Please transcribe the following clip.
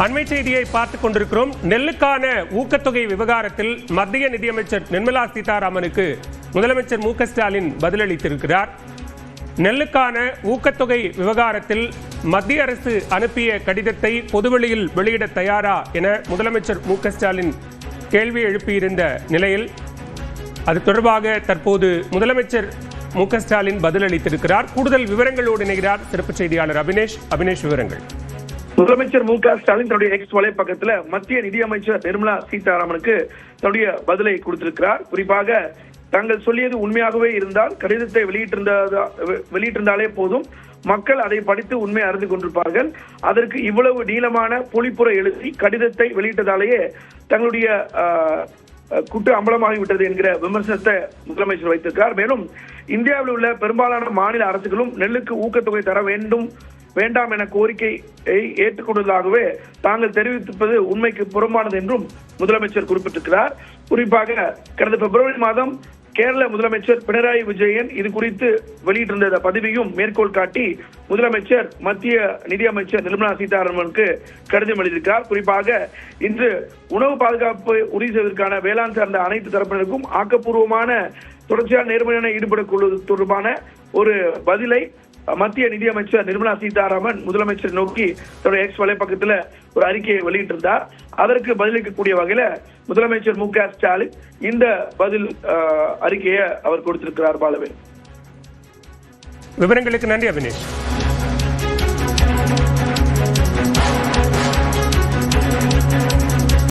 அண்மை செய்தியை பார்த்துக் கொண்டிருக்கிறோம். நெல்லுக்கான ஊக்கத்தொகை விவகாரத்தில் மத்திய நிதியமைச்சர் நிர்மலா சீதாராமனுக்கு முதலமைச்சர் மு.க. ஸ்டாலின் பதிலளித்திருக்கிறார். நெல்லுக்கான ஊக்கத்தொகை விவகாரத்தில் மத்திய அரசு அனுப்பிய கடிதத்தை பொதுவெளியில் வெளியிட தயாரா என முதலமைச்சர் மு.க. ஸ்டாலின் கேள்வி எழுப்பியிருந்த நிலையில் அது தொடர்பாக தற்போது முதலமைச்சர் மு.க. ஸ்டாலின் பதிலளித்திருக்கிறார். கூடுதல் விவரங்களோடு இணைகிறார் சிறப்பு செய்தியாளர் அபினேஷ். விவரங்கள். முதலமைச்சர் மு.க. ஸ்டாலின் தன்னுடைய எக்ஸ் வலைப்பக்கத்துல மத்திய நிதியமைச்சர் நிர்மலா சீதாராமனுக்கு தன்னுடைய பதிலை கொடுத்திருக்கிறார். குறிப்பாக தாங்கள் சொல்லியது உண்மையாகவே இருந்தால் கடிதத்தை வெளியிட்டிருந்தாலே போதும், மக்கள் அதை படித்து உண்மை அறிந்து கொண்டிருப்பார்கள். அதற்கு இவ்வளவு நீளமான பொழிப்புரை எழுதி கடிதத்தை வெளியிட்டதாலேயே தங்களுடைய குற்ற அம்பலமாகிவிட்டது என்கிற விமர்சனத்தை முதலமைச்சர் வைத்திருக்கிறார். மேலும் இந்தியாவில் உள்ள பெரும்பாலான மாநில அரசுகளும் நெல்லுக்கு ஊக்கத்தொகை தர வேண்டாம் என கோரிக்கையை ஏற்றுக்கொண்டதாகவே தாங்கள் தெரிவித்திருப்பது உண்மைக்கு புறம்பானது என்றும் முதலமைச்சர் குறிப்பிட்டிருக்கிறார். குறிப்பாக கடந்த பிப்ரவரி மாதம் கேரள முதலமைச்சர் பினராயி விஜயன் இது குறித்து வெளியிட்டிருந்த பதிவையும் மேற்கோள் காட்டி முதலமைச்சர் மத்திய நிதியமைச்சர் நிர்மலா சீதாராமனுக்கு கடிதம் எழுதியிருக்கிறார். குறிப்பாக இன்று உணவு பாதுகாப்பு உறுதி செய்வதற்கான வேளாண் சார்ந்த அனைத்து தரப்பினருக்கும் ஆக்கப்பூர்வமான தொடர்ச்சியான நேர்மையான ஈடுபடக் தொடர்பான ஒரு பதிலை மத்திய நிதியமைச்சர் நிர்மலா சீதாராமன் முதலமைச்சர் நோக்கி தன்னுடைய எக்ஸ் வலைப்பக்கத்துல ஒரு அறிக்கையை வெளியிட்டிருந்தார். அதற்கு பதிலளிக்கக்கூடிய வகையில முதலமைச்சர் மு.க. ஸ்டாலின் இந்த பதில் அறிக்கையை அவர் கொடுத்திருக்கிறார். பாலவேல். விவரங்களுக்கு நன்றி அபினேஷ்.